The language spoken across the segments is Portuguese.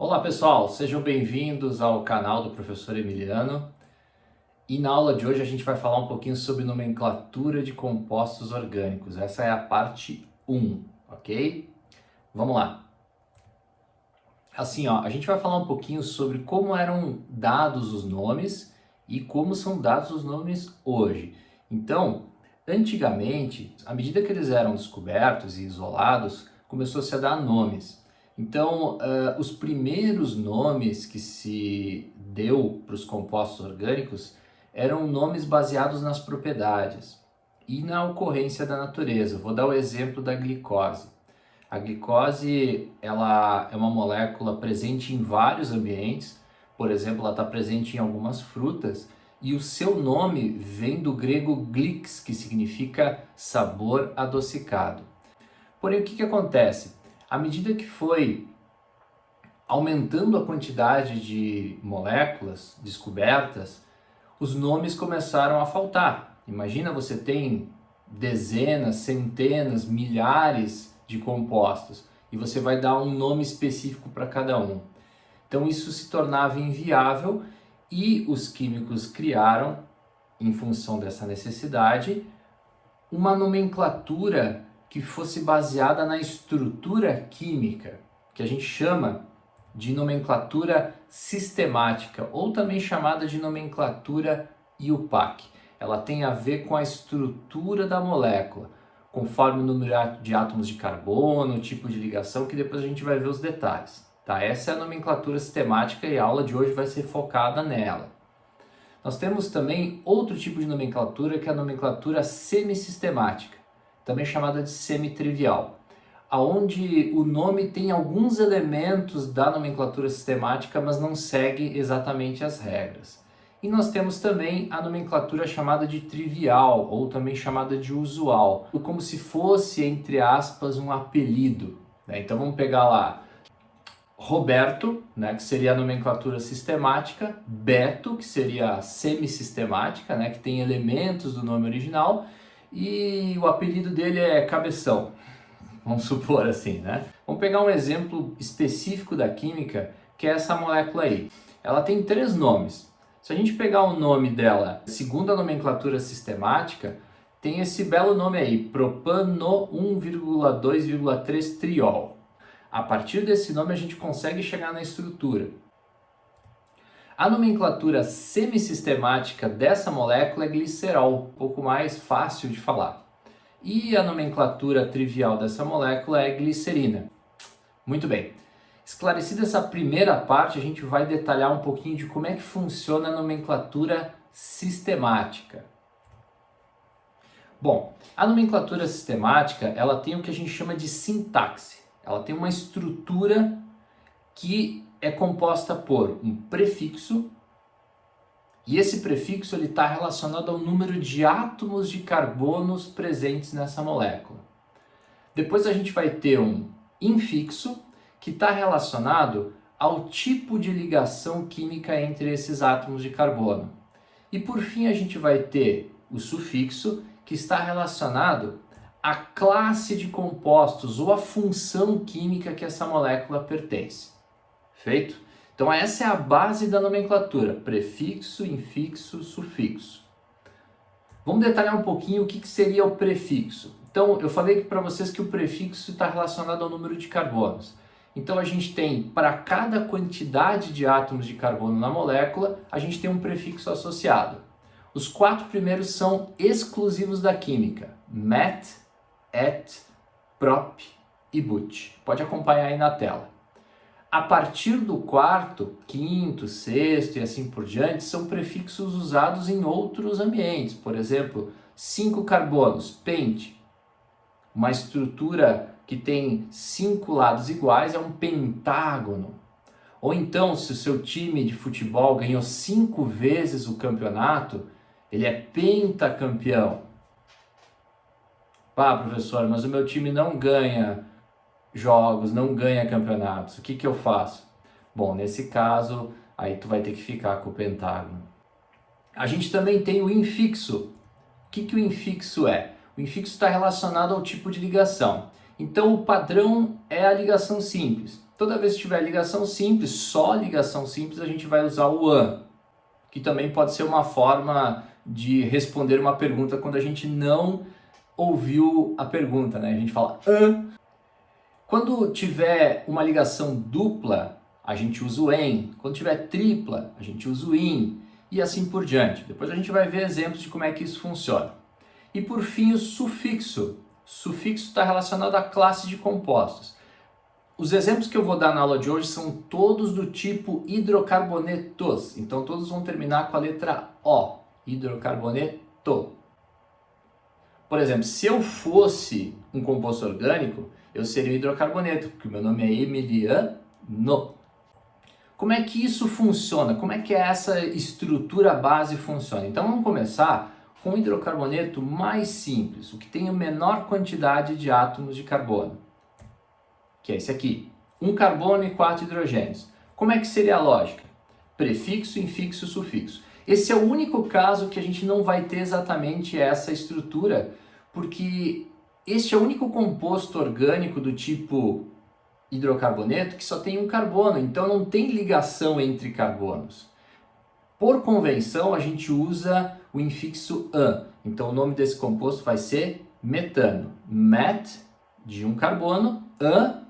Olá pessoal, sejam bem-vindos ao canal do Professor Emiliano. E na aula de hoje a gente vai falar um pouquinho sobre nomenclatura de compostos orgânicos. Essa é a parte 1, ok? Vamos lá. Assim, a gente vai falar um pouquinho sobre como eram dados os nomes e como são dados os nomes hoje. Então, antigamente, à medida que eles eram descobertos e isolados, começou-se a dar nomes. Então, os primeiros nomes que se deu para os compostos orgânicos eram nomes baseados nas propriedades e na ocorrência da natureza. Vou dar o exemplo da glicose. A glicose, ela é uma molécula presente em vários ambientes. Por exemplo, ela está presente em algumas frutas e o seu nome vem do grego glix, que significa sabor adocicado. Porém, o que acontece? À medida que foi aumentando a quantidade de moléculas descobertas, os nomes começaram a faltar. Imagina, você tem dezenas, centenas, milhares de compostos e você vai dar um nome específico para cada um. Então isso se tornava inviável e os químicos criaram, em função dessa necessidade, uma nomenclatura que fosse baseada na estrutura química, que a gente chama de nomenclatura sistemática, ou também chamada de nomenclatura IUPAC. Ela tem a ver com a estrutura da molécula, conforme o número de átomos de carbono, o tipo de ligação, que depois a gente vai ver os detalhes. Tá? Essa é a nomenclatura sistemática e a aula de hoje vai ser focada nela. Nós temos também outro tipo de nomenclatura, que é a nomenclatura semissistemática, também chamada de semitrivial, onde o nome tem alguns elementos da nomenclatura sistemática, mas não segue exatamente as regras. E nós temos também a nomenclatura chamada de trivial, ou também chamada de usual, como se fosse, entre aspas, um apelido. Né? Então vamos pegar lá Roberto, né, que seria a nomenclatura sistemática, Beto, que seria a semissistemática, né, que tem elementos do nome original, e o apelido dele é Cabeção, vamos supor assim, né? Vamos pegar um exemplo específico da química, que é essa molécula aí. Ela tem 3 nomes. Se a gente pegar o nome dela, segundo a nomenclatura sistemática, tem esse belo nome aí, propano 1,2,3 triol. A partir desse nome a gente consegue chegar na estrutura. A nomenclatura semissistemática dessa molécula é glicerol, um pouco mais fácil de falar. E a nomenclatura trivial dessa molécula é glicerina. Muito bem. Esclarecida essa primeira parte, a gente vai detalhar um pouquinho de como é que funciona a nomenclatura sistemática. Bom, a nomenclatura sistemática, ela tem o que a gente chama de sintaxe. Ela tem uma estrutura que é composta por um prefixo, e esse prefixo está relacionado ao número de átomos de carbonos presentes nessa molécula. Depois a gente vai ter um infixo, que está relacionado ao tipo de ligação química entre esses átomos de carbono. E por fim a gente vai ter o sufixo, que está relacionado à classe de compostos ou à função química que essa molécula pertence. Feito? Então essa é a base da nomenclatura, prefixo, infixo, sufixo. Vamos detalhar um pouquinho o que seria o prefixo. Então eu falei para vocês que o prefixo está relacionado ao número de carbonos. Então a gente tem, para cada quantidade de átomos de carbono na molécula, a gente tem um prefixo associado. Os 4 primeiros são exclusivos da química, met, et, prop e but. Pode acompanhar aí na tela. A partir do 4º, 5º, 6º e assim por diante, são prefixos usados em outros ambientes. Por exemplo, 5 carbonos, pente. Uma estrutura que tem 5 lados iguais é um pentágono. Ou então, se o seu time de futebol ganhou 5 vezes o campeonato, ele é pentacampeão. Pá, professor, mas o meu time não ganha jogos, não ganha campeonatos. O que eu faço? Bom, nesse caso, aí tu vai ter que ficar com o pentágono. A gente também tem o infixo. O que o infixo é? O infixo está relacionado ao tipo de ligação. Então o padrão é a ligação simples. Toda vez que tiver ligação simples, só ligação simples, a gente vai usar o AN, que também pode ser uma forma de responder uma pergunta quando a gente não ouviu a pergunta, né? A gente fala AN. Quando tiver uma ligação dupla, a gente usa o EN. Quando tiver tripla, a gente usa o IN. E assim por diante. Depois a gente vai ver exemplos de como é que isso funciona. E por fim, o sufixo. Sufixo está relacionado à classe de compostos. Os exemplos que eu vou dar na aula de hoje são todos do tipo hidrocarbonetos. Então todos vão terminar com a letra O. Hidrocarboneto. Por exemplo, se eu fosse um composto orgânico, eu seria o hidrocarboneto, porque o meu nome é Emiliano. Como é que isso funciona? Como é que essa estrutura base funciona? Então vamos começar com o hidrocarboneto mais simples, o que tem a menor quantidade de átomos de carbono, que é esse aqui. 1 carbono e 4 hidrogênios. Como é que seria a lógica? Prefixo, infixo, sufixo. Esse é o único caso que a gente não vai ter exatamente essa estrutura, porque este é o único composto orgânico do tipo hidrocarboneto que só tem um carbono, então não tem ligação entre carbonos. Por convenção, a gente usa o infixo -an, então o nome desse composto vai ser metano. Met, de um carbono, -an,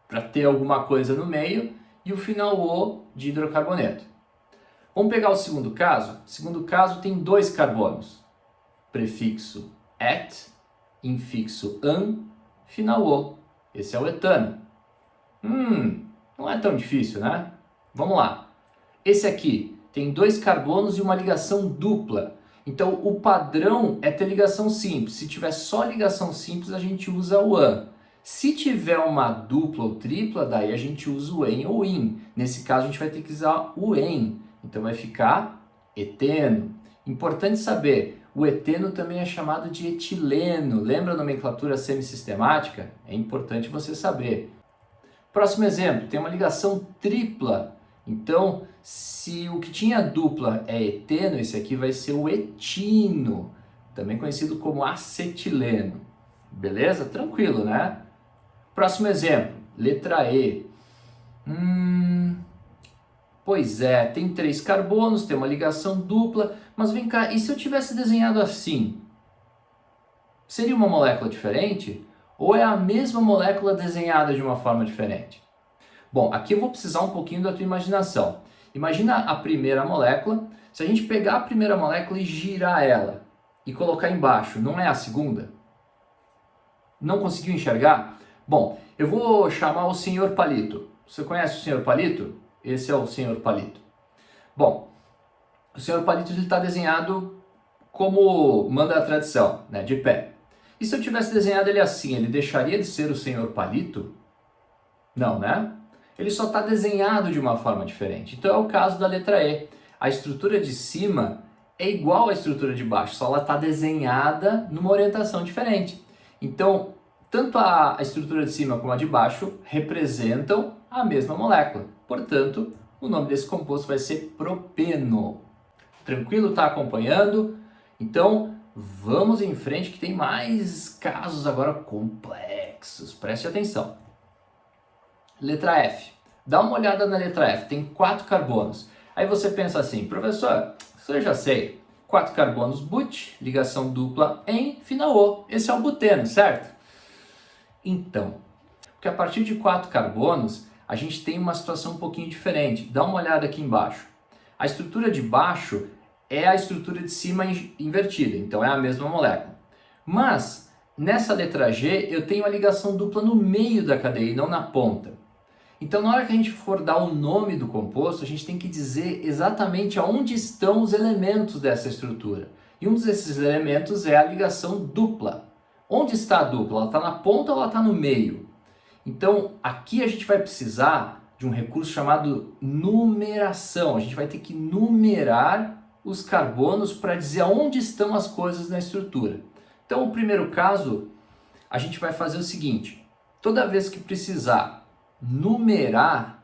para ter alguma coisa no meio, e o final O, de hidrocarboneto. Vamos pegar o segundo caso? O segundo caso tem 2 carbonos. Prefixo -et, infixo -an, final O. Esse é o etano. Não é tão difícil, né? Vamos lá. Esse aqui tem 2 carbonos e uma ligação dupla. Então o padrão é ter ligação simples. Se tiver só ligação simples, a gente usa o AN. Se tiver uma dupla ou tripla, daí a gente usa o EN ou IN. Nesse caso, a gente vai ter que usar o EN. Então vai ficar eteno. Importante saber, o eteno também é chamado de etileno. Lembra a nomenclatura semissistemática? É importante você saber. Próximo exemplo, tem uma ligação tripla. Então, se o que tinha dupla é eteno, esse aqui vai ser o etino, também conhecido como acetileno. Beleza? Tranquilo, né? Próximo exemplo, letra E. Pois é, tem 3 carbonos, tem uma ligação dupla, mas vem cá, e se eu tivesse desenhado assim? Seria uma molécula diferente? Ou é a mesma molécula desenhada de uma forma diferente? Bom, aqui eu vou precisar um pouquinho da tua imaginação. Imagina a primeira molécula, se a gente pegar a primeira molécula e girar ela e colocar embaixo, não é a segunda? Não conseguiu enxergar? Bom, eu vou chamar o Senhor Palito. Você conhece o Senhor Palito? Esse é o Senhor Palito. Bom, o Senhor Palito está desenhado como manda a tradição, né, de pé. E se eu tivesse desenhado ele assim, ele deixaria de ser o Senhor Palito? Não, né? Ele só está desenhado de uma forma diferente. Então é o caso da letra E. A estrutura de cima é igual à estrutura de baixo, só ela está desenhada numa orientação diferente. Então, tanto a estrutura de cima como a de baixo representam a mesma molécula. Portanto, o nome desse composto vai ser propeno. Tranquilo? Está acompanhando? Então, vamos em frente que tem mais casos agora complexos. Preste atenção. Letra F. Dá uma olhada na letra F. Tem 4 carbonos. Aí você pensa assim, professor, isso eu já sei. 4 carbonos but, ligação dupla em, final O. Esse é o buteno, certo? Então, porque a partir de 4 carbonos, a gente tem uma situação um pouquinho diferente. Dá uma olhada aqui embaixo. A estrutura de baixo é a estrutura de cima invertida, então é a mesma molécula. Mas, nessa letra G, eu tenho a ligação dupla no meio da cadeia e não na ponta. Então, na hora que a gente for dar o nome do composto, a gente tem que dizer exatamente aonde estão os elementos dessa estrutura. E um desses elementos é a ligação dupla. Onde está a dupla? Ela está na ponta ou ela está no meio? Então, aqui a gente vai precisar de um recurso chamado numeração. A gente vai ter que numerar os carbonos para dizer aonde estão as coisas na estrutura. Então, o primeiro caso, a gente vai fazer o seguinte. Toda vez que precisar numerar,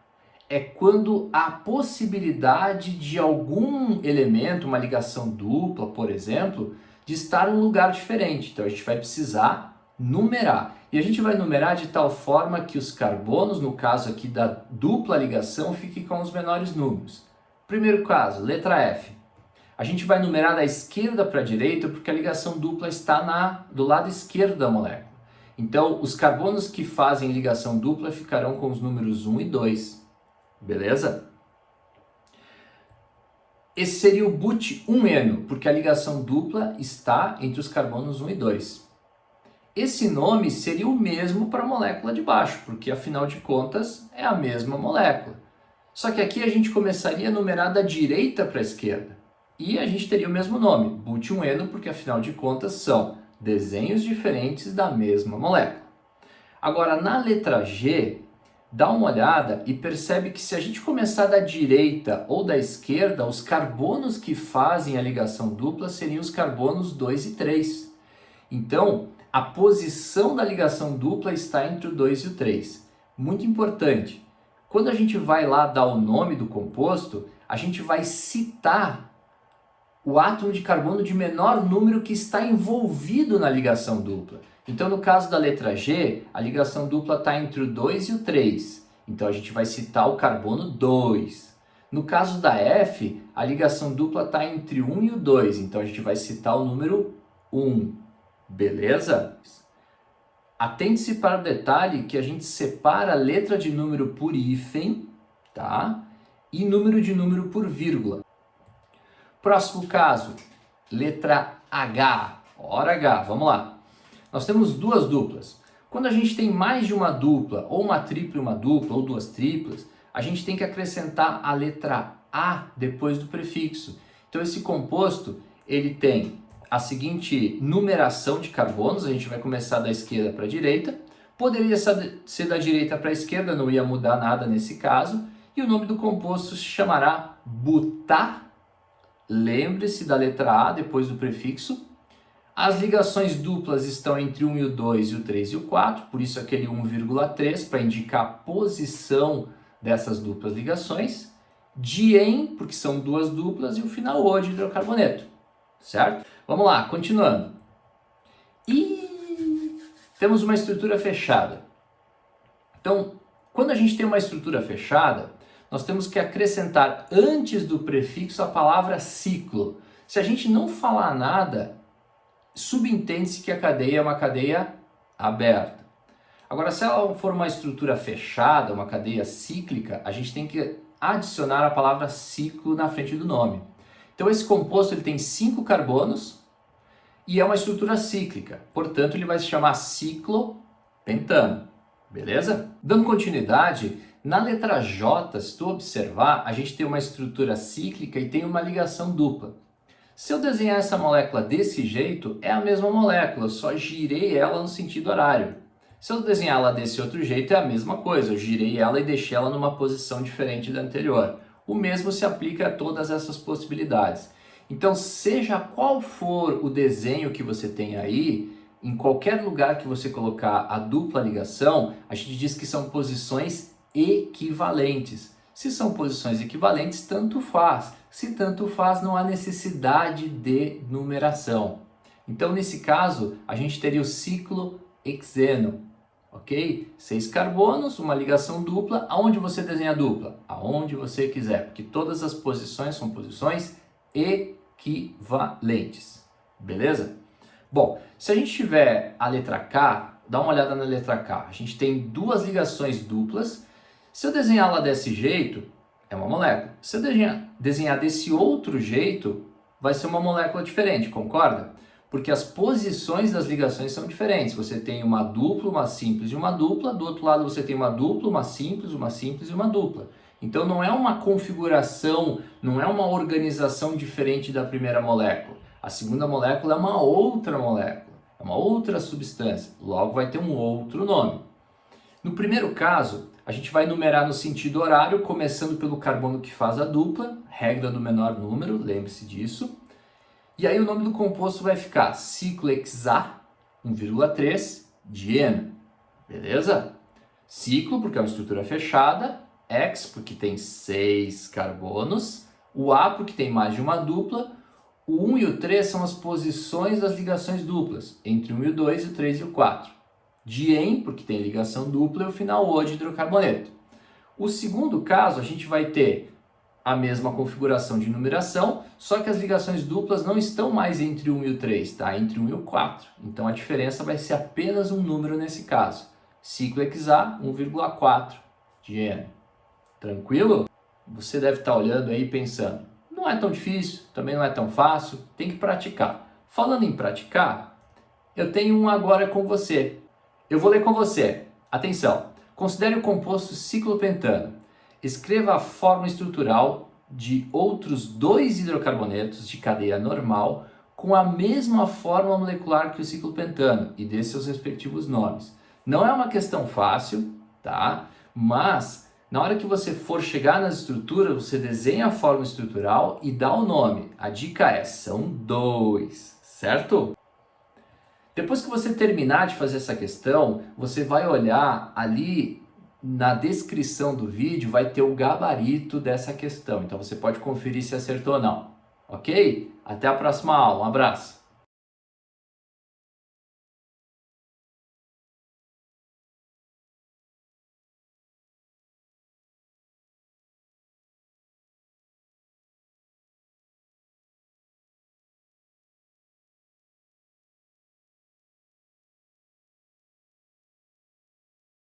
é quando há possibilidade de algum elemento, uma ligação dupla, por exemplo, de estar em um lugar diferente. Então, a gente vai precisar numerar. E a gente vai numerar de tal forma que os carbonos, no caso aqui da dupla ligação, fiquem com os menores números. Primeiro caso, letra F. A gente vai numerar da esquerda para a direita porque a ligação dupla está do lado esquerdo da molécula. Então, os carbonos que fazem ligação dupla ficarão com os números 1 e 2. Beleza? Esse seria o but-1-eno, porque a ligação dupla está entre os carbonos 1 e 2. Esse nome seria o mesmo para a molécula de baixo, porque afinal de contas é a mesma molécula. Só que aqui a gente começaria a numerar da direita para a esquerda. E a gente teria o mesmo nome, but-1-eno, porque afinal de contas são desenhos diferentes da mesma molécula. Agora, na letra G, dá uma olhada e percebe que se a gente começar da direita ou da esquerda, os carbonos que fazem a ligação dupla seriam os carbonos 2 e 3. Então, a posição da ligação dupla está entre o 2 e o 3. Muito importante. Quando a gente vai lá dar o nome do composto, a gente vai citar o átomo de carbono de menor número que está envolvido na ligação dupla. Então, no caso da letra G, a ligação dupla está entre o 2 e o 3. Então, a gente vai citar o carbono 2. No caso da F, a ligação dupla está entre o 1 e o 2. Então, a gente vai citar o número 1. Beleza? Atente-se para o detalhe que a gente separa a letra de número por hífen, tá? E número de número por vírgula. Próximo caso, letra H. Hora H, vamos lá. Nós temos duas duplas. Quando a gente tem mais de uma dupla, ou uma tripla e uma dupla, ou duas triplas, a gente tem que acrescentar a letra A depois do prefixo. Então esse composto, ele tem a seguinte numeração de carbonos, a gente vai começar da esquerda para a direita, poderia ser da direita para a esquerda, não ia mudar nada nesse caso, e o nome do composto se chamará butá. Lembre-se da letra A depois do prefixo. As ligações duplas estão entre 1 e o 2 e o 3 e o 4, por isso aquele 1,3 para indicar a posição dessas duplas ligações. Dien, porque são duas duplas, e o final O de hidrocarboneto, certo? Vamos lá, continuando. E temos uma estrutura fechada. Então, quando a gente tem uma estrutura fechada, nós temos que acrescentar antes do prefixo a palavra ciclo. Se a gente não falar nada, subentende-se que a cadeia é uma cadeia aberta. Agora, se ela for uma estrutura fechada, uma cadeia cíclica, a gente tem que adicionar a palavra ciclo na frente do nome. Então, esse composto ele tem 5 carbonos e é uma estrutura cíclica. Portanto, ele vai se chamar ciclopentano. Beleza? Dando continuidade, na letra J, se tu observar, a gente tem uma estrutura cíclica e tem uma ligação dupla. Se eu desenhar essa molécula desse jeito, é a mesma molécula, eu só girei ela no sentido horário. Se eu desenhar ela desse outro jeito, é a mesma coisa, eu girei ela e deixei ela numa posição diferente da anterior. O mesmo se aplica a todas essas possibilidades. Então, seja qual for o desenho que você tem aí, em qualquer lugar que você colocar a dupla ligação, a gente diz que são posições equivalentes. Se são posições equivalentes, tanto faz. Se tanto faz, não há necessidade de numeração. Então, nesse caso, a gente teria o ciclo hexeno, ok? 6 carbonos, uma ligação dupla. Aonde você desenha a dupla? Aonde você quiser, porque todas as posições são posições equivalentes. Beleza? Bom, se a gente tiver a letra K, dá uma olhada na letra K. A gente tem duas ligações duplas. Se eu desenhá-la desse jeito, é uma molécula. Se eu desenhar desse outro jeito, vai ser uma molécula diferente, concorda? Porque as posições das ligações são diferentes. Você tem uma dupla, uma simples e uma dupla. Do outro lado você tem uma dupla, uma simples e uma dupla. Então não é uma configuração, não é uma organização diferente da primeira molécula. A segunda molécula é uma outra molécula, é uma outra substância. Logo vai ter um outro nome. No primeiro caso, a gente vai numerar no sentido horário, começando pelo carbono que faz a dupla, regra do menor número, lembre-se disso. E aí o nome do composto vai ficar ciclohexa 1,3 dieno, beleza? Ciclo, porque é uma estrutura fechada, hex, porque tem 6 carbonos, o A, porque tem mais de uma dupla, O 1 e o 3 são as posições das ligações duplas, entre o 1 e o 2, o 3 e o 4. Dien, porque tem ligação dupla, e o final O de hidrocarboneto. O segundo caso, a gente vai ter a mesma configuração de numeração, só que as ligações duplas não estão mais entre o 1 e o 3, está entre o 1 e o 4. Então a diferença vai ser apenas um número nesse caso. Ciclo hexa 1,4 de N. Tranquilo? Você deve estar olhando aí e pensando, não é tão difícil, também não é tão fácil, tem que praticar. Falando em praticar, eu tenho um agora com você. Eu vou ler com você. Atenção! Considere o composto ciclopentano. Escreva a fórmula estrutural de outros 2 hidrocarbonetos de cadeia normal com a mesma fórmula molecular que o ciclopentano e dê seus respectivos nomes. Não é uma questão fácil, tá? Mas na hora que você for chegar nas estruturas, você desenha a fórmula estrutural e dá o nome. A dica é, são 2, certo? Depois que você terminar de fazer essa questão, você vai olhar ali na descrição do vídeo, vai ter o gabarito dessa questão. Então você pode conferir se acertou ou não. Ok? Até a próxima aula. Um abraço.